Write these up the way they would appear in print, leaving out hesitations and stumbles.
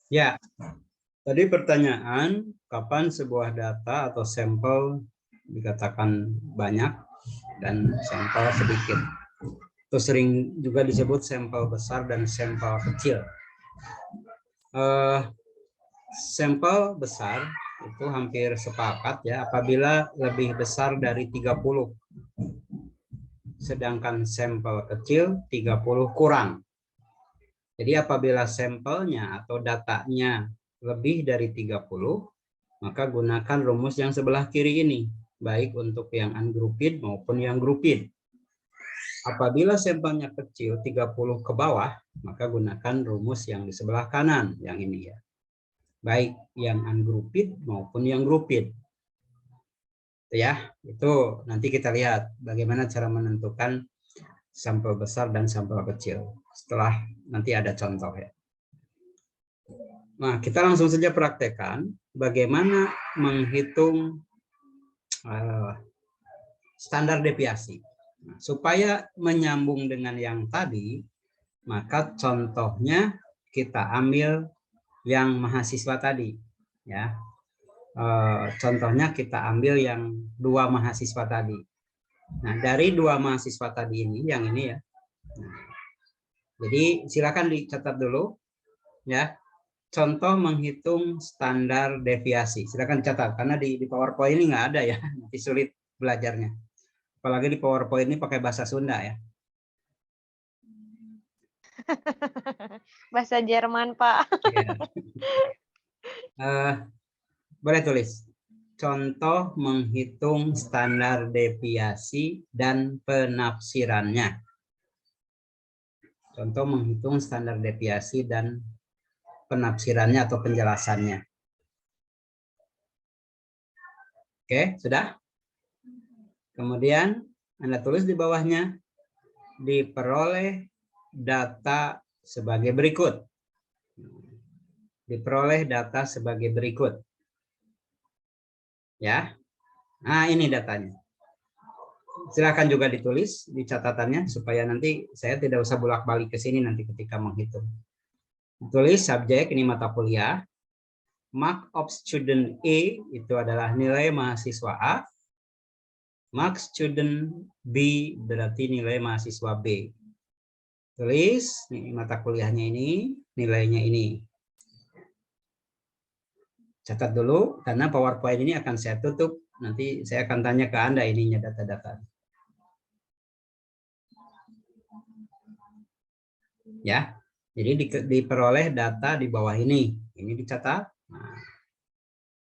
Ya, tadi pertanyaan, kapan sebuah data atau sampel dikatakan banyak dan sampel sedikit. Itu sering juga disebut sampel besar dan sampel kecil. Sampel besar itu hampir sepakat ya apabila lebih besar dari 30. Sedangkan sampel kecil 30 kurang. Jadi apabila sampelnya atau datanya lebih dari 30, maka gunakan rumus yang sebelah kiri ini, baik untuk yang ungrouped maupun yang grouped. Apabila sampelnya kecil 30 ke bawah, maka gunakan rumus yang di sebelah kanan, yang ini ya. Baik yang ungrouped maupun yang grouped. Ya, itu nanti kita lihat bagaimana cara menentukan sampel besar dan sampel kecil. Setelah nanti ada contoh ya. Nah, kita langsung saja praktekkan bagaimana menghitung standar deviasi. Nah, supaya menyambung dengan yang tadi, maka contohnya kita ambil yang mahasiswa tadi. Ya, contohnya kita ambil yang 2 mahasiswa tadi. Nah, dari 2 mahasiswa tadi ini, yang ini ya. Nah, jadi silakan dicatat dulu ya. Contoh menghitung standar deviasi. Silakan dicatat karena di PowerPoint ini nggak ada ya. Nanti sulit belajarnya. Apalagi di PowerPoint ini pakai bahasa Sunda ya. Bahasa Jerman, Pak. Ya. Boleh tulis. Contoh menghitung standar deviasi dan penafsirannya. Contoh menghitung standar deviasi dan penafsirannya atau penjelasannya. Oke, sudah? Kemudian Anda tulis di bawahnya, diperoleh data sebagai berikut. Diperoleh data sebagai berikut. Ya. Nah, ini datanya. Silakan juga ditulis di catatannya supaya nanti saya tidak usah bolak-balik ke sini nanti ketika menghitung. Tulis subjek, ini mata kuliah. Mark of student A itu adalah nilai mahasiswa A. Mark student B berarti nilai mahasiswa B. Tulis, ini mata kuliahnya ini, nilainya ini. Catat dulu, karena PowerPoint ini akan saya tutup. Nanti saya akan tanya ke Anda ininya data-data. Ya, jadi diperoleh data di bawah ini. Ini dicatat. Nah,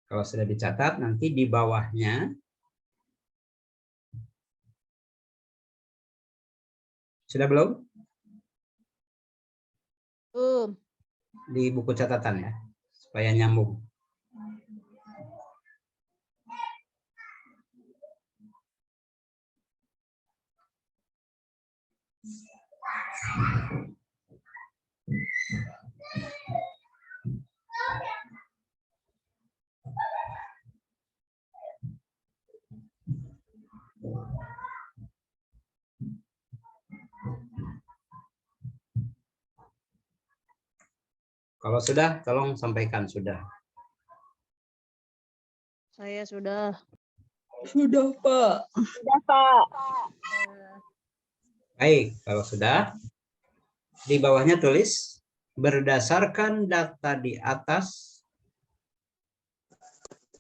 kalau sudah dicatat, nanti di bawahnya sudah belum? Di buku catatan ya, supaya nyambung. Kalau sudah, tolong sampaikan sudah. Saya sudah. Sudah, Pak. Sudah, Pak. Baik, kalau sudah, di bawahnya tulis, berdasarkan data di atas,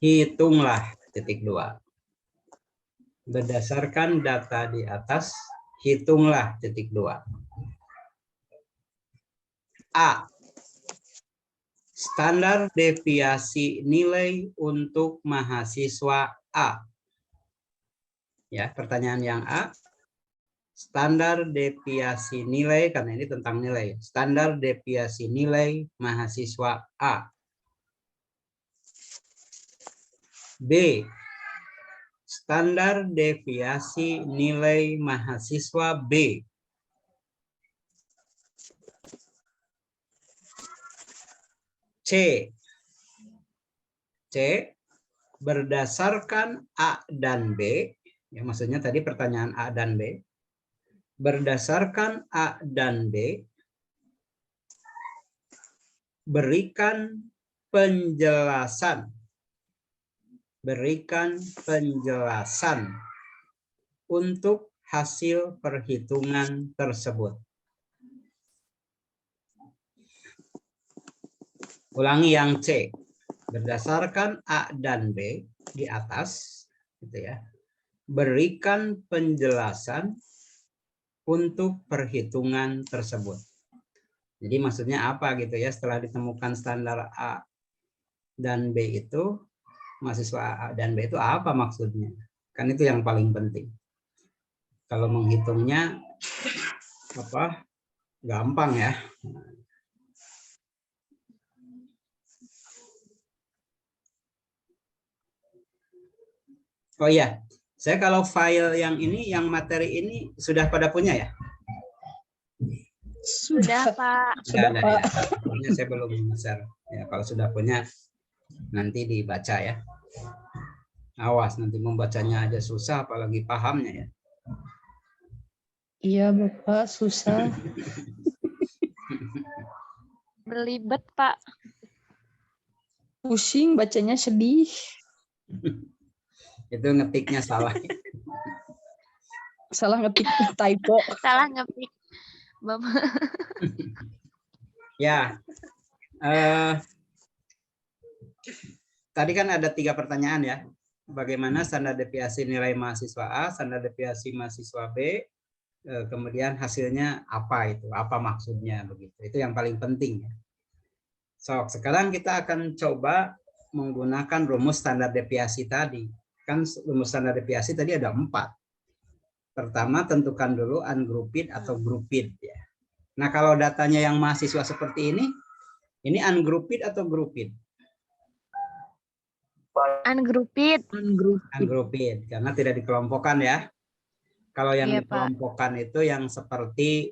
hitunglah titik 2. Berdasarkan data di atas, hitunglah titik 2. A. Standar deviasi nilai untuk mahasiswa A. Ya, pertanyaan yang A. Standar deviasi nilai, karena ini tentang nilai. Standar deviasi nilai mahasiswa A. B. Standar deviasi nilai mahasiswa B. C. Berdasarkan A dan B, ya maksudnya tadi pertanyaan A dan B. Berdasarkan A dan B, berikan penjelasan. Berikan penjelasan untuk hasil perhitungan tersebut. Ulangi yang C. Berdasarkan A dan B di atas, gitu ya. Berikan penjelasan untuk perhitungan tersebut. Jadi maksudnya apa gitu ya, setelah ditemukan standar A dan B itu, mahasiswa A dan B itu apa maksudnya? Kan itu yang paling penting. Kalau menghitungnya apa? Gampang ya. Oh iya, saya kalau file yang ini, yang materi ini sudah pada punya ya? Sudah, Pak. Sudah ada Pak. ya. Pokoknya saya belum share. Ya, kalau sudah punya nanti dibaca ya. Awas nanti membacanya aja susah, apalagi pahamnya ya. Iya, Bapak, susah. Belibet, Pak. Pusing, bacanya sedih. Itu ngetiknya salah. Salah ngetik, typo. Salah ngetik. Bapak. Ya, tadi kan ada 3 pertanyaan ya. Bagaimana standar deviasi nilai mahasiswa A, standar deviasi mahasiswa B, kemudian hasilnya apa itu, apa maksudnya begitu. Itu yang paling penting ya. So, sekarang kita akan coba menggunakan rumus standar deviasi tadi. Kan rumus standar deviasi tadi ada 4. Pertama, tentukan dulu ungrouped atau grouped ya. Nah, kalau datanya yang mahasiswa seperti ini ungrouped atau grouped? Ungrouped. Ungrouped, karena tidak dikelompokkan ya. Kalau yang Iya, Pak. dikelompokkan itu yang seperti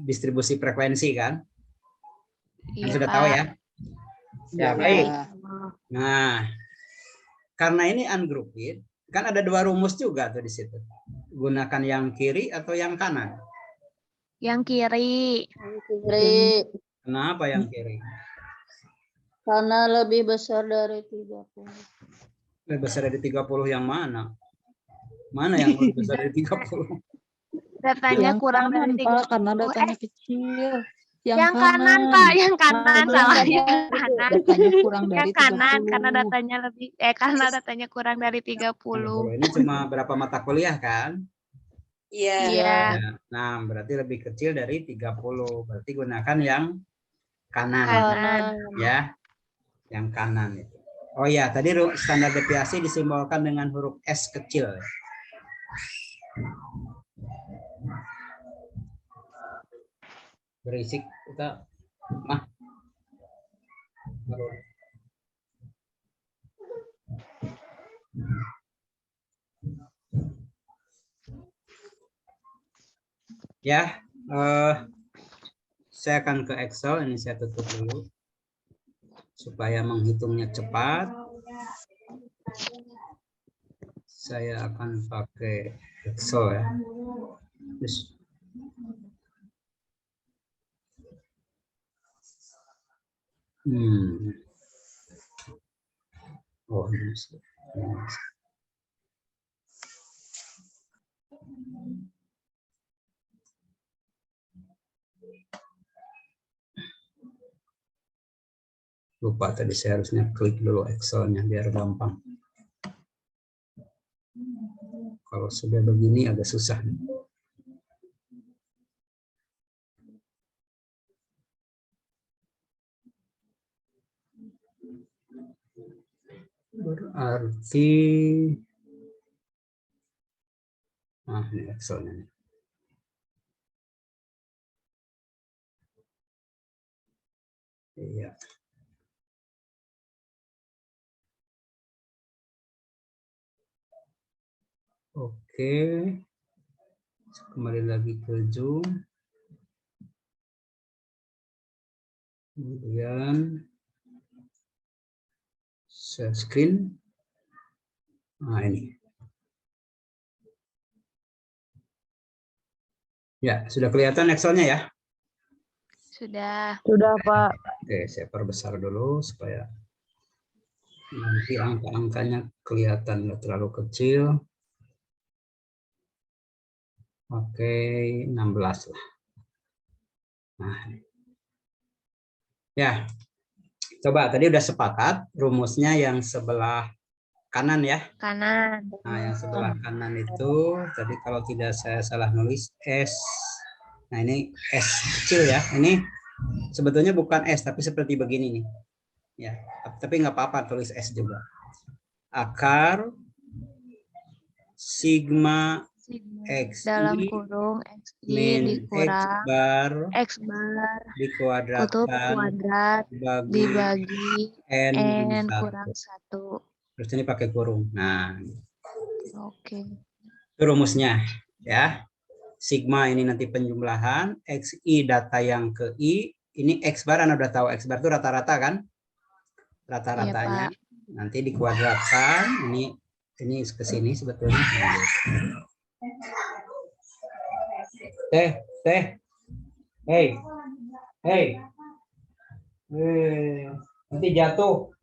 distribusi frekuensi kan? Kan Iya, sudah Pak. tahu ya? Ya, baik. Ya. Nah, karena ini ungrouped, kan ada 2 rumus juga tuh di situ. Gunakan yang kiri atau yang kanan? Yang kiri. Kiri, Kenapa yang kiri? karena lebih besar dari 30. Lebih besar dari 30 yang mana? Mana yang lebih besar dari 30? Datanya Yang kurang kanan, dari Pak, 30. karena datanya kecil. Yang kanan, Pak. Yang kanan. Nah, Salah. yang Yang kanan. datanya kurang dari Yang kanan. 30. Karena datanya lebih. Karena datanya kurang dari 30. 30. Ini cuma berapa mata kuliah kan? Iya. Iya. Ya, nah, berarti lebih kecil dari 30. Berarti gunakan yang kanan. Kanan. Ya, yang kanan itu. Oh ya, tadi standar deviasi disimbolkan dengan huruf S kecil. Berisik kita mah. Ya, saya akan ke Excel. Ini saya tutup dulu supaya menghitungnya cepat. Saya akan pakai Excel ya. Terus. Oh, ini. Lupa tadi saya harusnya klik dulu Excel-nya biar gampang. Kalau sudah begini agak susah. Berarti ini Excel-nya. Iya. Oke. Kembali lagi ke Zoom. Kemudian share screen. Nah, ini. Ya, sudah kelihatan Excel-nya ya? Sudah. Sudah, Pak. Oke, saya perbesar dulu supaya nanti angka-angkanya kelihatan nggak terlalu kecil. Oke, 16 lah. Nah, ya, coba tadi udah sepakat rumusnya yang sebelah kanan ya. Kanan. Nah, yang sebelah kanan itu tadi kalau tidak saya salah nulis S. Nah, ini S kecil ya. Ini sebetulnya bukan S tapi seperti begini nih. Ya, tapi nggak apa-apa tulis S juga. Akar sigma X Dalam I kurung XI min X dikurang bar X bar kutub dikuadratkan kuadrat bagi dibagi N N satu. kurang 1. Terus ini pakai kurung. Nah, Oke. itu rumusnya ya. Sigma ini nanti penjumlahan, XI data yang ke I, ini X bar Anda udah tahu X bar itu rata-rata kan? Rata-ratanya. Iya, Pak. Nanti dikuadratkan, ini ke sini sebetulnya. Teh. Hey. Nanti jatuh.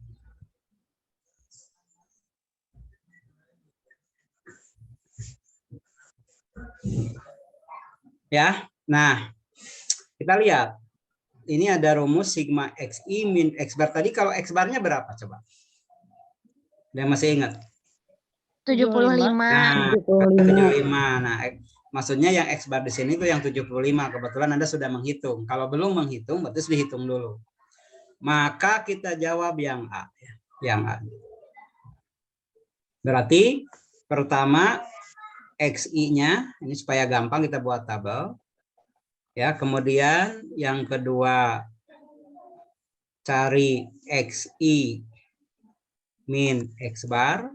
Ya, nah kita lihat. Ini ada rumus sigma XI min X bar. Tadi kalau X barnya berapa coba? Dia masih ingat? 75. Nah, 75. Nah, maksudnya yang X bar di sini itu yang 75. Kebetulan Anda sudah menghitung. Kalau belum menghitung, berarti dihitung dulu. Maka kita jawab yang A. Yang A. Berarti pertama XI-nya, ini supaya gampang kita buat tabel. Ya, kemudian yang kedua cari XI min X bar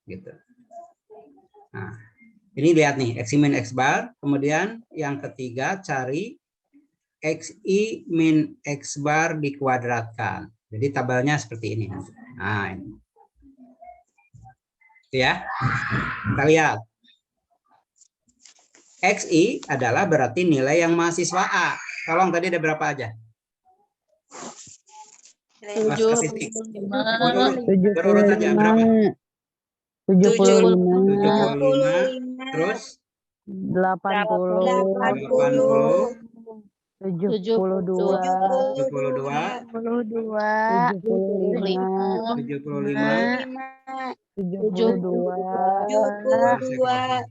gitu. Nah, ini lihat nih XI min X bar, kemudian yang ketiga cari XI min X bar dikuadratkan. Jadi tabelnya seperti ini. Nah, ini. Ya. Kita lihat. XI adalah berarti nilai yang mahasiswa A. Tolong tadi ada berapa aja? 75. Berurut aja berapa? 75. 75. Terus 80. 80. 72. 72. 72. 75. 72.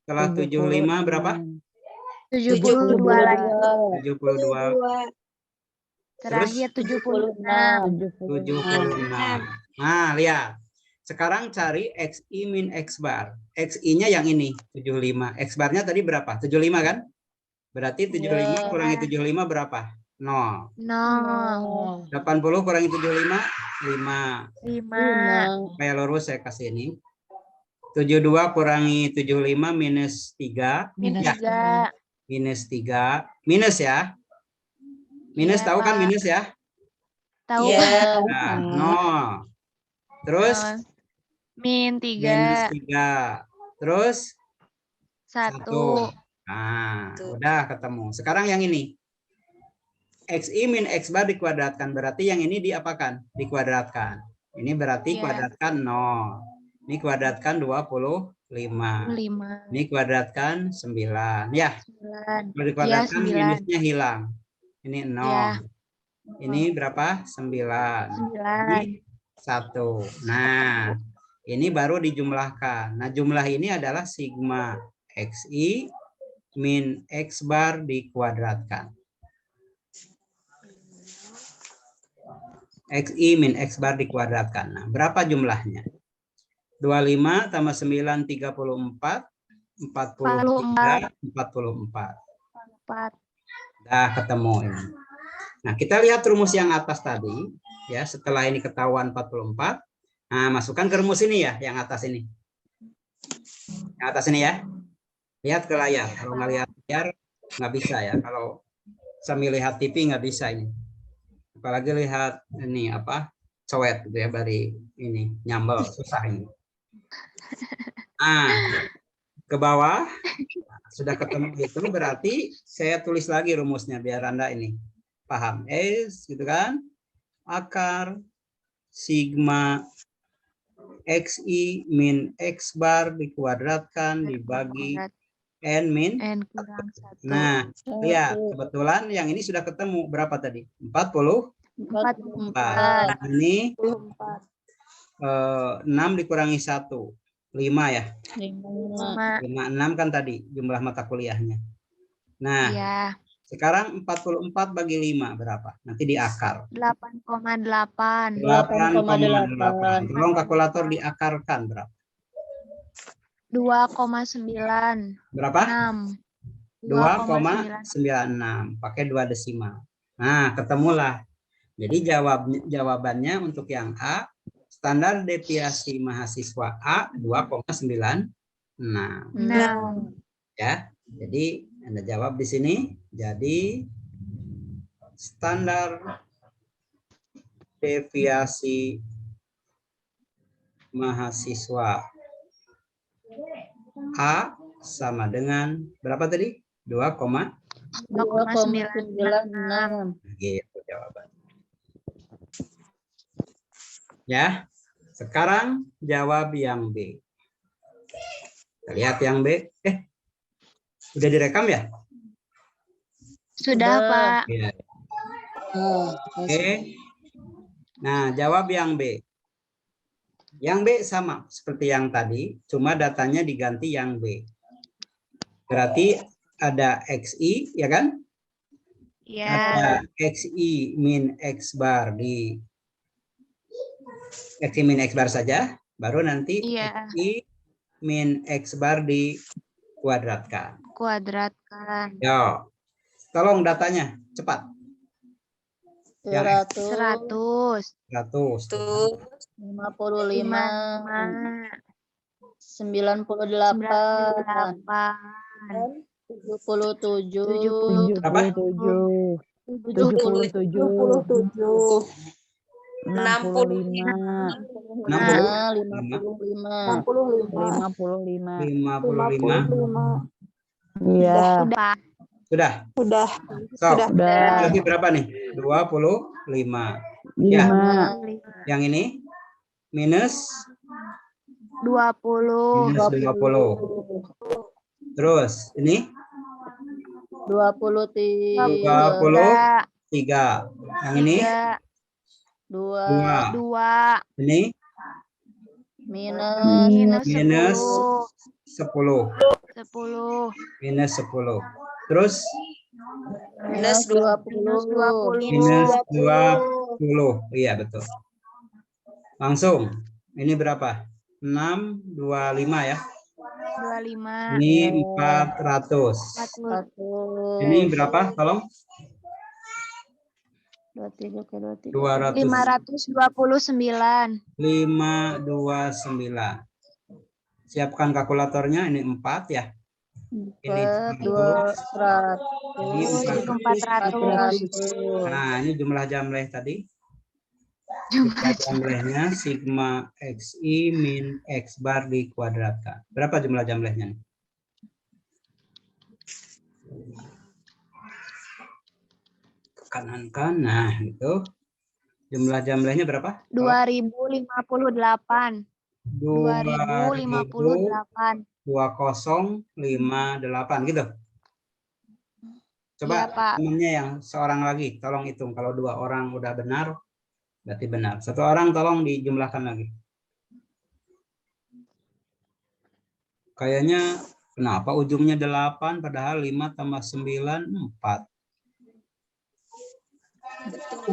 Setelah 75 berapa? 72 lagi. 72. Terakhir 76. 76. Nah, lihat. Sekarang cari XI min X bar. XI-nya yang ini, 75. X barnya tadi berapa? 75 kan? Berarti 75 kurangi 75 berapa? 0. 0. 80 kurangi 75, 5. 5. Supaya lurus saya kasih ini. 72 kurangi 75 minus 3. Minus Ya, 3. minus 3. Minus ya. Minus Iya, tahu kan Pak. minus ya? Tahu. Iya. Nah, 0. Terus Min minus 3. 3. Terus 1. 1. Nah, udah ketemu. Sekarang yang ini. XI min X bar dikuadratkan. Berarti yang ini diapakan? Dikuadratkan. Ini berarti Iya. kuadratkan 0. Ini kuadratkan 25. 5. Ini kuadratkan 9. Ya, 9. kalau dikuadratkan 9. minusnya hilang. Ini 0. Ya. Ini berapa? 9. 9. Ini 1. Nah, ini baru dijumlahkan. Nah, jumlah ini adalah sigma XI min X bar dikuadratkan. XI min X bar dikuadratkan. Nah, berapa jumlahnya? 25 tambah 9, 34. 43, 44. 4. Dah ketemu ini. Nah, kita lihat rumus yang atas tadi. Ya, setelah ini ketahuan 44. Nah, masukkan ke rumus ini ya, yang atas ini. Yang atas ini ya. Lihat ke layar. Kalau nggak lihat layar, nggak bisa ya. Kalau sambil lihat TV nggak bisa ini. Apalagi lihat ini apa, cowet gitu ya, dari ini nyambel, susah ini. Nah, ke bawah sudah ketemu itu berarti saya tulis lagi rumusnya biar Anda ini paham S gitu kan, akar sigma XI min X bar dikuadratkan dibagi Kuadrat N min. N kurang 1. Nah, lihat kebetulan yang ini sudah ketemu berapa tadi? 40. 44. Ini 6 dikurangi 1. 5 ya. 5. 56 kan tadi jumlah mata kuliahnya. Nah, Iya. sekarang 44 bagi 5 berapa? Nanti di akar. 8,8. 8,8. Tolong kalkulator diakarkan berapa? 2,9. Berapa? 6. 2,96. Pakai 2 desimal. Nah, ketemulah. Jadi jawabannya untuk yang A, standar deviasi mahasiswa A 2,96. 6. Ya. Jadi Anda jawab di sini. Jadi standar deviasi mahasiswa A sama dengan berapa tadi? 2,96. gitu jawaban. Ya. Sekarang jawab yang B. Kita lihat yang B. Udah direkam ya? Sudah, Pak. Iya. Oke. Nah, jawab yang B. Yang B sama seperti yang tadi, cuma datanya diganti yang B. Berarti ada XI, ya kan? Ya. Ada XI min X bar di XI min X bar saja, baru nanti Iya. XI min X bar dikuadratkan. Kuadratkan. Yo, tolong datanya cepat. 100. 100. 55. 98. 77. 77. 77. 65. 55. Iya. Sudah. Sudah. So, lagi berapa nih? 25. Ya. 5. Yang ini minus 20. minus 20. Terus ini 23. 23. Yang ini 2. 2. Ini Minus minus 10. 10. Minus 10. Terus minus 20. minus 20. Iya, betul. Langsung. Ini berapa? 6, 25 ya. 25. Ini 400. 40. Ini berapa? Tolong. 23 ke 23. 529. 529. Siapkan kalkulatornya. Ini 4 ya. Ini 400. Ini 400. Nah, ini jumlah jamleh tadi. Jumlah jamlehnya sigma XI min X bar dikuadratkan. Berapa jumlah jamlehnya? Ke kanan kan. Nah, itu. Jumlah jamlehnya berapa? 2058. 2058 gitu. Coba Iya, Pak. temannya yang seorang lagi, tolong hitung. Kalau 2 orang udah benar, berarti benar. 1 orang tolong dijumlahkan lagi. Kayaknya kenapa ujungnya 8 padahal 5 tambah 9 4.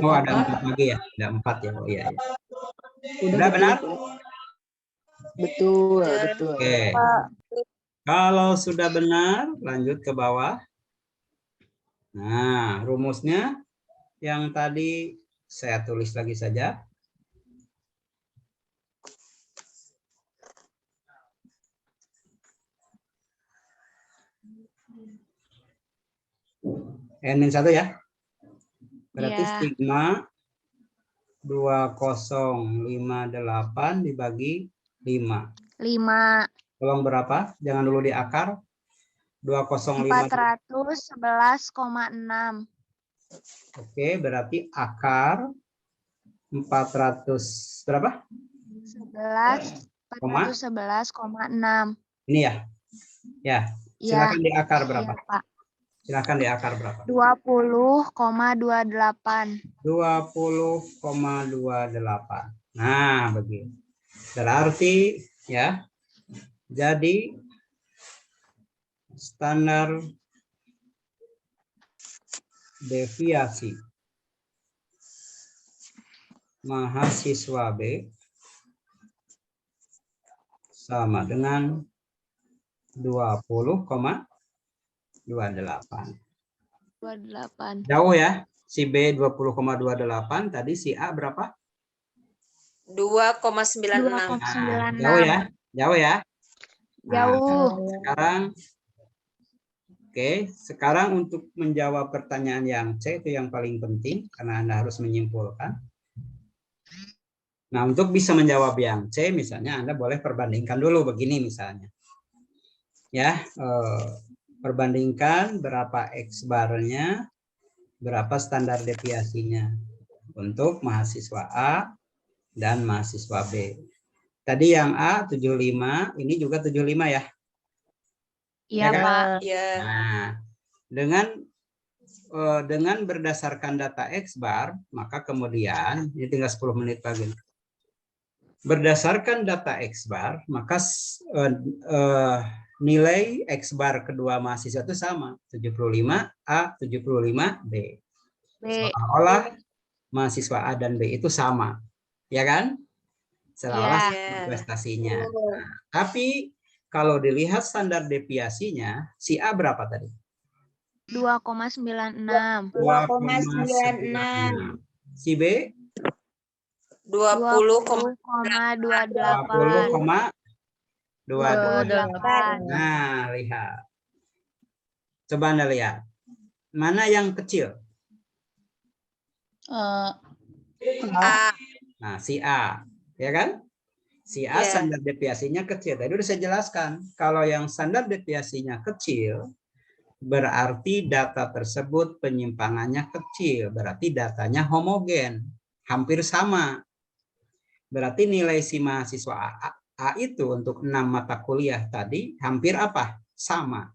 Oh, ada 4 lagi ya? Ada 4 ya. Oh iya. Sudah benar? Betul. Oke. Kalau sudah benar, lanjut ke bawah. Nah, rumusnya yang tadi saya tulis lagi saja. N-1 ya. Berarti Iya. sigma 2058 dibagi 5. 5. Tolong berapa? Jangan dulu di akar. 205. 411,6. Oke, berarti akar 400 berapa? 411,6. Ini ya. Ya, Ya, silakan di akar iya berapa? Pak. Silakan di akar berapa? 20,28. 20,28. Nah, begitu. Berarti ya, jadi standar deviasi mahasiswa B sama dengan 20,28. 28. Jauh ya, si B 20,28, tadi si A berapa? 2,96. Nah, jauh ya, jauh ya. Nah, Jauh. sekarang, oke, sekarang untuk menjawab pertanyaan yang C itu yang paling penting karena Anda harus menyimpulkan. Nah, untuk bisa menjawab yang C, misalnya Anda boleh perbandingkan dulu begini misalnya. Ya, perbandingkan berapa X barnya, berapa standar deviasinya untuk mahasiswa A dan mahasiswa B. Tadi yang A 75, ini juga 75 ya. Iya Ya kan? Pak. Ya. Nah, dengan berdasarkan data X bar, maka kemudian ini tinggal 10 menit lagi. Berdasarkan data X bar, maka nilai X bar kedua mahasiswa itu sama, 75 A, 75 B. Seolah-olah mahasiswa A dan B itu sama, ya kan? Seolah-olah Iya. prestasinya. Nah, tapi kalau dilihat standar deviasinya, si A berapa tadi? 2,96. 2,96. Si B 20,28. 20,28. Nah, lihat. Coba Anda lihat. Mana yang kecil? A. Nah, si A. Ya kan? Si A Ya. standar deviasinya kecil. Tadi udah saya jelaskan. Kalau yang standar deviasinya kecil, berarti data tersebut penyimpangannya kecil. Berarti datanya homogen. Hampir sama. Berarti nilai si mahasiswa A itu untuk 6 mata kuliah tadi hampir apa? Sama.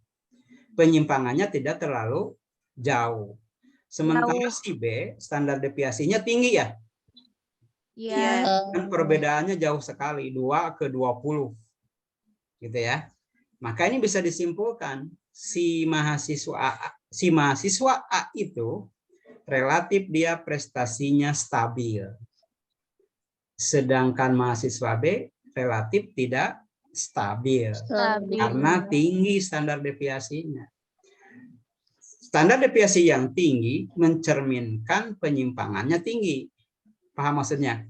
Penyimpangannya tidak terlalu jauh. Sementara si B standar deviasinya tinggi ya. Iya. Dan perbedaannya jauh sekali, 2 ke 20. Gitu ya. Maka ini bisa disimpulkan si mahasiswa A itu relatif dia prestasinya stabil. Sedangkan mahasiswa B relatif tidak stabil. Karena tinggi standar deviasinya. Standar deviasi yang tinggi mencerminkan penyimpangannya tinggi. Paham maksudnya?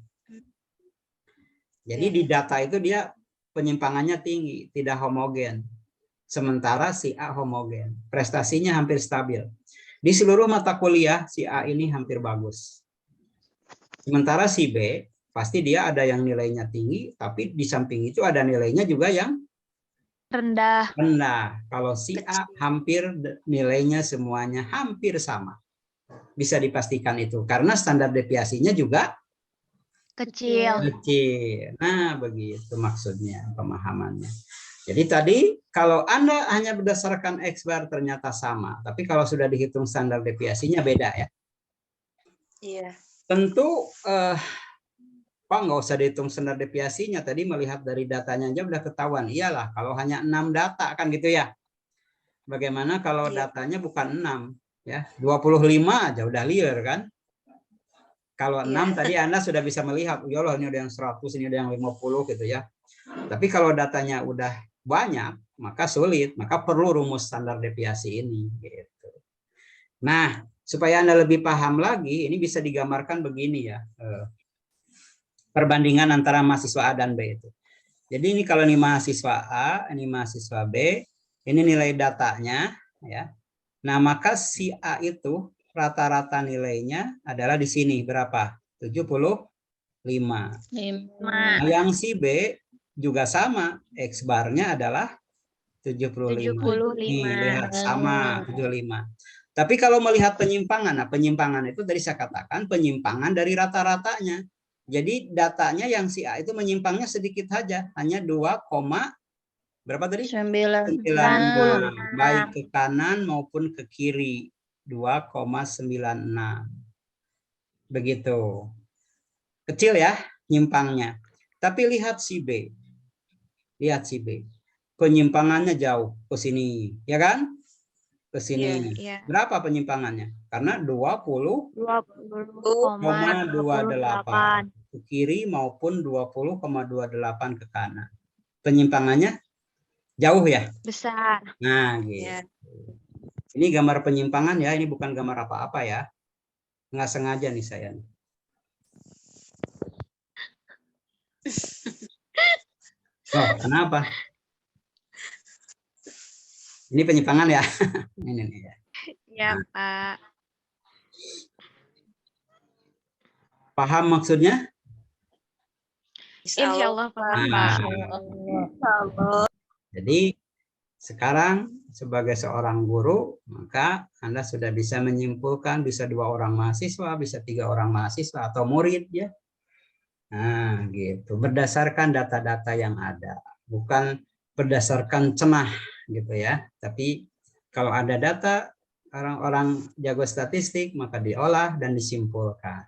Jadi di data itu dia penyimpangannya tinggi, tidak homogen. Sementara si A homogen. Prestasinya hampir stabil. Di seluruh mata kuliah si A ini hampir bagus. Sementara si B pasti dia ada yang nilainya tinggi, tapi di samping itu ada nilainya juga yang Rendah. Kalau si A hampir nilainya semuanya hampir sama. Bisa dipastikan itu karena standar deviasinya juga Kecil. kecil. Nah, begitu maksudnya pemahamannya. Jadi tadi kalau Anda hanya berdasarkan X bar ternyata sama, tapi kalau sudah dihitung standar deviasinya beda ya. Iya. Tentu Pak nggak usah dihitung standar deviasinya, tadi melihat dari datanya aja udah ketahuan. Iyalah kalau hanya 6 data kan gitu ya. Bagaimana kalau datanya bukan 6 ya, 25 aja udah liar kan. Kalau 6 tadi Anda sudah bisa melihat, ya Allah ini ada yang 100, ini ada yang 50 gitu ya. Tapi kalau datanya udah banyak, maka sulit, maka perlu rumus standar deviasi ini gitu. Nah, supaya Anda lebih paham lagi, ini bisa digambarkan begini ya. Perbandingan antara mahasiswa A dan B itu. Jadi ini kalau ini mahasiswa A, ini mahasiswa B, ini nilai datanya ya. Nah, maka si A itu rata-rata nilainya adalah di sini berapa? 75. Nah, yang si B juga sama, X barnya adalah 75. Nih, lihat sama 75. Tapi kalau melihat penyimpangan, nah penyimpangan itu tadi saya katakan penyimpangan dari rata-ratanya. Jadi datanya yang si A itu menyimpangnya sedikit saja, hanya 2, berapa tadi? 9. 96, baik ke kanan maupun ke kiri, 2,96. Begitu. Kecil ya nyimpangnya. Tapi lihat si B. Lihat si B. Penyimpangannya jauh ke sini, ya kan? Ke sini. Iya. Berapa penyimpangannya? Karena 20,28 ke kiri maupun 20,28 ke kanan. Penyimpangannya jauh ya? Besar. Nah, gitu. Iya. Ini gambar penyimpangan ya, ini bukan gambar apa-apa ya. Nggak sengaja nih saya. Oh, kenapa? Ini penyimpangan ya. Ini nih ya. Ya, Pak. Paham maksudnya? Insya Allah, Pak. Nah, jadi sekarang sebagai seorang guru, maka Anda sudah bisa menyimpulkan bisa 2 orang mahasiswa, bisa 3 orang mahasiswa atau murid ya. Nah, gitu. Berdasarkan data-data yang ada, bukan berdasarkan cenah gitu ya. Tapi kalau ada data orang-orang jago statistik maka diolah dan disimpulkan.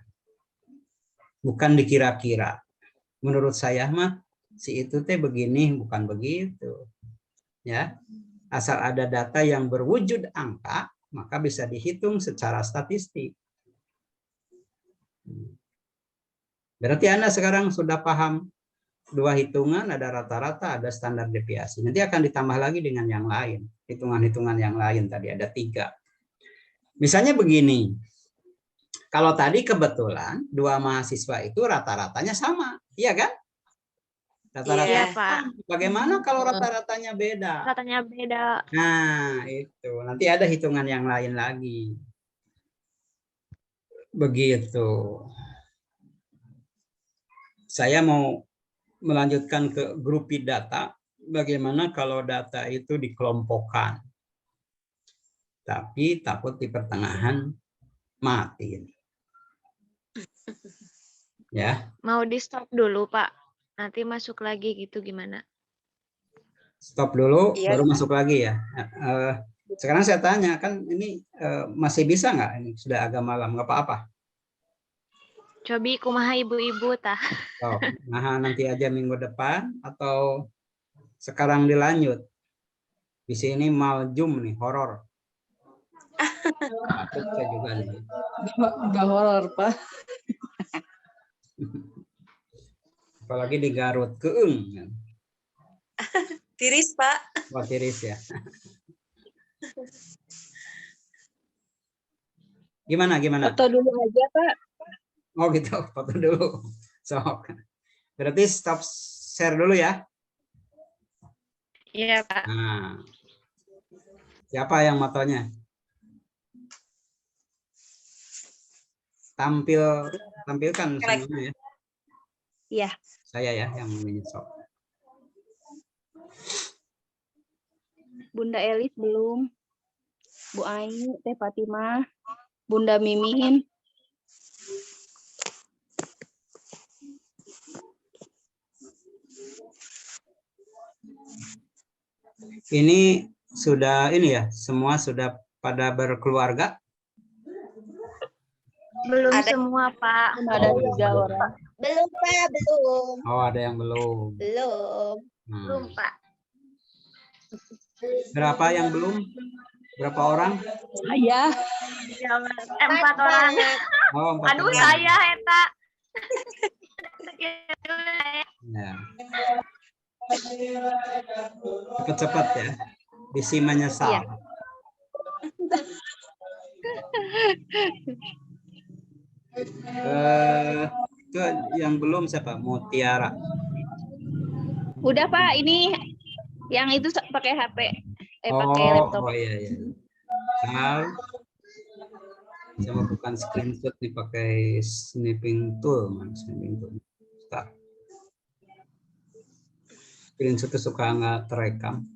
Bukan dikira-kira. Menurut saya mah si itu teh begini, bukan begitu. Ya. Asal ada data yang berwujud angka, maka bisa dihitung secara statistik. Berarti Anda sekarang sudah paham 2 hitungan, ada rata-rata, ada standar deviasi. Nanti akan ditambah lagi dengan yang lain. Hitungan-hitungan yang lain tadi ada 3. Misalnya begini. Kalau tadi kebetulan 2 mahasiswa itu rata-ratanya sama. Iya kan? Rata-rata. Iya, Pak. Bagaimana kalau rata-ratanya beda? Katanya beda. Nah, itu. Nanti ada hitungan yang lain lagi. Begitu. Saya mau melanjutkan ke grupi data. Bagaimana kalau data itu dikelompokkan? Tapi takut di pertengahan mati. Ya. Mau di stop dulu, Pak. Nanti masuk lagi gitu gimana? Stop dulu, Iya. baru masuk lagi ya. Sekarang saya tanya, kan ini masih bisa nggak? Ini sudah agak malam, nggak apa-apa. Cobi kumaha ibu-ibu tah. Oh, nah nanti aja minggu depan atau sekarang dilanjut. Di sini maljum nih, horor. Takut saya juga nih. Enggak horor, Pak. Apalagi di Garut, keung. Tiris, Pak. Wah, tiris ya. Gimana? Foto dulu aja, Pak. Oh gitu, foto dulu. Sok. Berarti stop share dulu ya. Iya, Pak. Nah, siapa yang motonya? Tampilkan semuanya ya. Iya. Saya ya yang menyesok. Bunda Elis belum. Bu Aini, Teh Fatimah, Bunda Mimin. Ini sudah ini ya, semua sudah pada berkeluarga? Belum Ada. semua, Pak. Ada 3 orang. Belum, Pak. Belum. Oh, ada yang belum. Belum. Belum, Pak. Berapa yang belum? Berapa orang? Ayah. 4 orang. Oh, 4 Aduh, orang. saya eta. Ya. Cepat-cepat ya. Bisi menyesal. Iya. Itu yang belum siapa? Mutiara. Udah, Pak, ini yang itu pakai HP. Pakai laptop. Oh iya iya. Nah, sama bukan screenshot dipakai snipping tool, snipping tool. Start. Screenshot itu suka nggak terekam.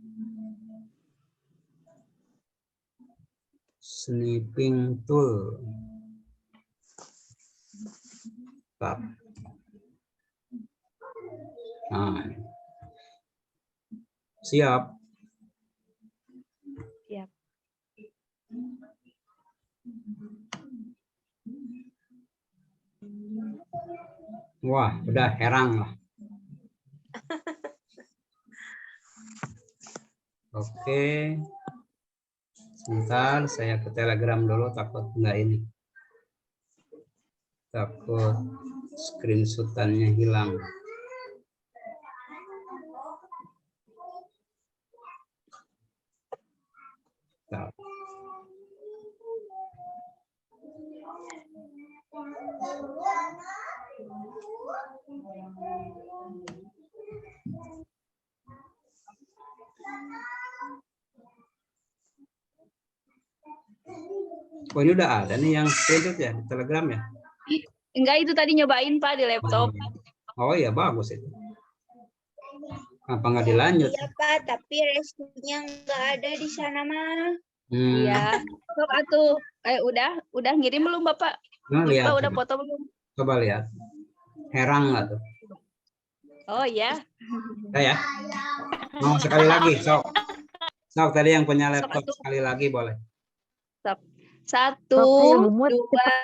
Snipping tool. Tab. Nah. Siap. Siap. Wah, udah herang lah. Oke. Sebentar, saya ke Telegram dulu, takut enggak ini. Takut screenshotannya hilang. Bentar. Oh, ini udah ada nih yang screenshot ya di Telegram ya? Enggak, itu tadi nyobain Pak di laptop. Oh iya, bagus itu. Kenapa nggak dilanjut? Iya Pak, tapi restunya nggak ada di sana mah. Iya. Sok atuh. Udah ngirim belum Bapak? Nah, lihat. Bapak udah coba. foto belum? Coba lihat. Herang nggak tuh? Oh ya. Ya. Mau sekali lagi, sok. Sok tadi yang punya Sok laptop atuh. sekali lagi boleh. Satu, Sok, saya mumut. dua,